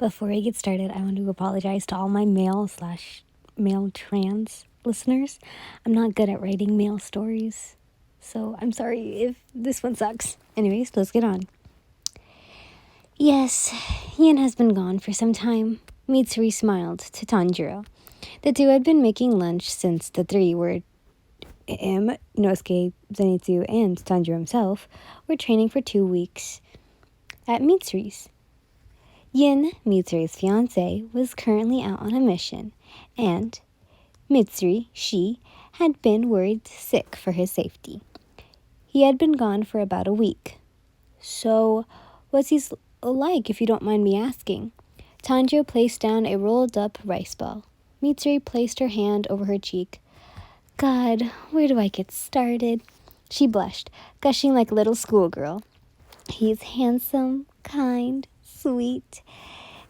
Before we get started, I want to apologize to all my male trans listeners. I'm not good at writing male stories, so I'm sorry if this one sucks. Anyways, let's get on. Yes, Ian has been gone for some time. Mitsuri smiled to Tanjiro. The two had been making lunch since the three were Inosuke, Zenitsu, and Tanjiro himself were training for 2 weeks at Mitsuri's. Yin, Mitsuri's fiancé, was currently out on a mission, and Mitsuri, she, had been worried sick for his safety. He had been gone for about a week. So, what's he like, if you don't mind me asking? Tanjiro placed down a rolled-up rice ball. Mitsuri placed her hand over her cheek. God, where do I get started? She blushed, gushing like a little schoolgirl. He's handsome, kind, sweet,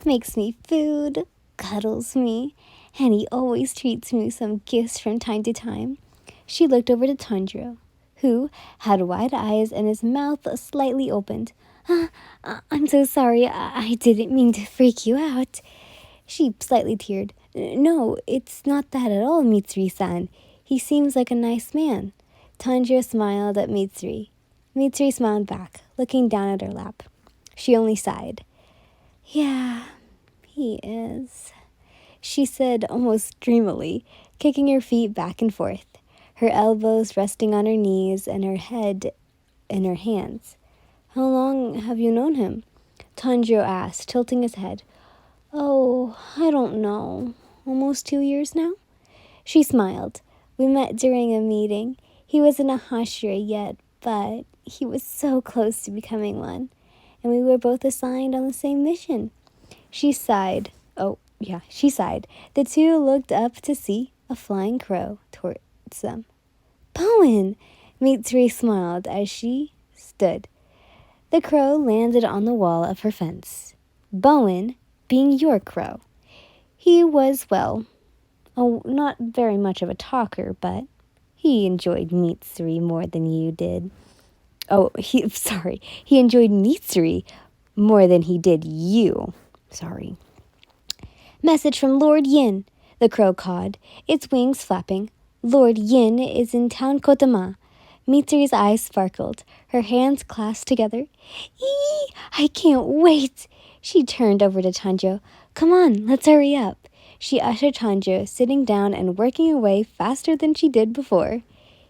makes me food, cuddles me, and he always treats me with some gifts from time to time. She looked over to Tanjiro, who had wide eyes and his mouth slightly opened. I'm so sorry, I didn't mean to freak you out. She slightly teared. No, it's not that at all, Mitsuri-san. He seems like a nice man. Tanjiro smiled at Mitsuri. Mitsuri smiled back, looking down at her lap. She only sighed. Yeah, he is, she said almost dreamily, kicking her feet back and forth, her elbows resting on her knees and her head in her hands. How long have you known him? Tanjiro asked, tilting his head. Oh, I don't know. Almost 2 years now? She smiled. We met during a meeting. He wasn't a hashira yet, but he was so close to becoming one. And we were both assigned on the same mission. She sighed. She sighed. The two looked up to see a flying crow towards them. Bowen! Mitsuri smiled as she stood. The crow landed on the wall of her fence. Bowen being your crow. He was, not very much of a talker, but he enjoyed Mitsuri more than you did. He enjoyed Mitsuri more than he did you. Sorry. Message from Lord Yin, the crow cawed, its wings flapping. Lord Yin is in town Kotama. Mitsuri's eyes sparkled, her hands clasped together. I can't wait. She turned over to Tanjiro. Come on, let's hurry up. She ushered Tanjiro, sitting down and working away faster than she did before.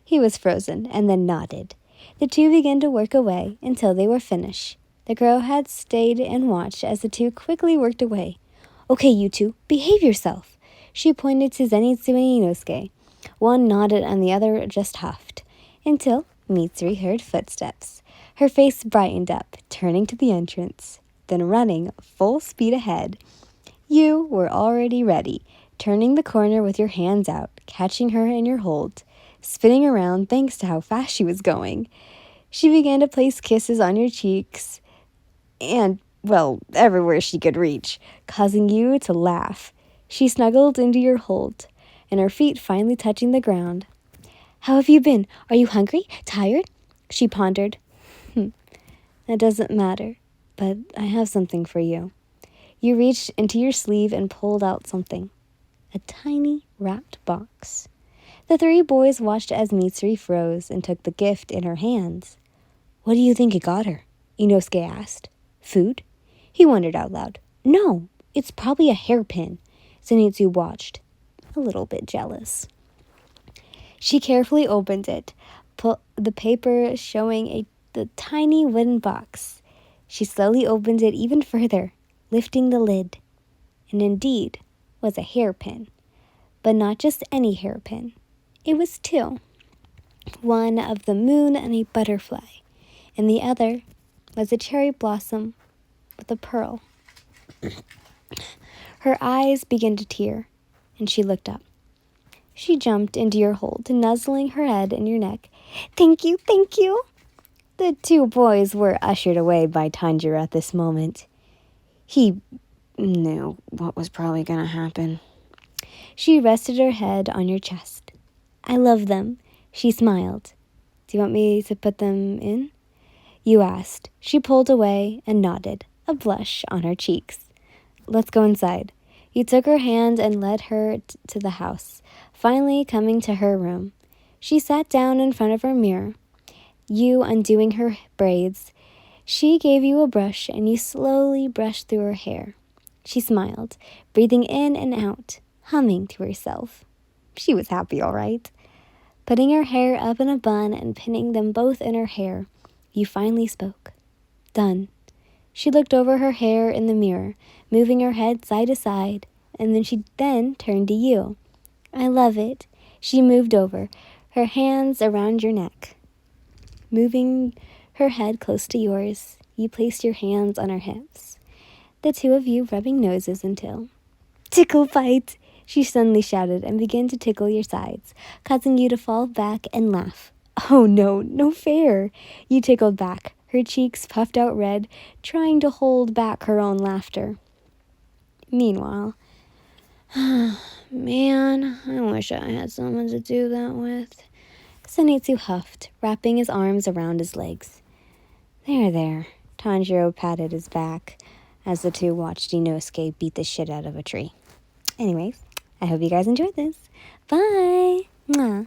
He was frozen and then nodded. The two began to work away until they were finished. The crow had stayed and watched as the two quickly worked away. Okay, you two, behave yourself. She pointed to Zenitsu and Inosuke. One nodded and the other just huffed, until Mitsuri heard footsteps. Her face brightened up, turning to the entrance, then running full speed ahead. You were already ready, turning the corner with your hands out, catching her in your hold, spinning around thanks to how fast she was going. She began to place kisses on your cheeks and, everywhere she could reach, causing you to laugh. She snuggled into your hold, and her feet finally touching the ground. How have you been? Are you hungry? Tired? She pondered. That doesn't matter, but I have something for you. You reached into your sleeve and pulled out something. A tiny wrapped box. The three boys watched as Mitsuri froze and took the gift in her hands. What do you think it got her? Inosuke asked. Food? He wondered out loud. No, it's probably a hairpin. Zenitsu watched, a little bit jealous. She carefully opened it, the paper showing the tiny wooden box. She slowly opened it even further, lifting the lid. And indeed, was a hairpin. But not just any hairpin. It was two. One of the moon and a butterfly, and the other was a cherry blossom with a pearl. Her eyes began to tear, and she looked up. She jumped into your hold, nuzzling her head in your neck. Thank you, thank you. The two boys were ushered away by Tanjiro at this moment. He knew what was probably going to happen. She rested her head on your chest. I love them. She smiled. Do you want me to put them in? You asked. She pulled away and nodded, a blush on her cheeks. let's go inside. You took her hand and led her to the house, finally coming to her room. She sat down in front of her mirror, you undoing her braids. She gave you a brush and you slowly brushed through her hair. She smiled, breathing in and out, humming to herself. She was happy, all right. Putting her hair up in a bun and pinning them both in her hair, you finally spoke. Done. She looked over her hair in the mirror, moving her head side to side, and then she turned to you. I love it. She moved over, her hands around your neck. Moving her head close to yours, you placed your hands on her hips. The two of you rubbing noses until... Tickle fight! She suddenly shouted and began to tickle your sides, causing you to fall back and laugh. Oh no, no fair! You tickled back, her cheeks puffed out red, trying to hold back her own laughter. Meanwhile, man, I wish I had someone to do that with. Zenitsu huffed, wrapping his arms around his legs. There. Tanjiro patted his back as the two watched Inosuke beat the shit out of a tree. Anyways, I hope you guys enjoyed this. Bye! Mwah.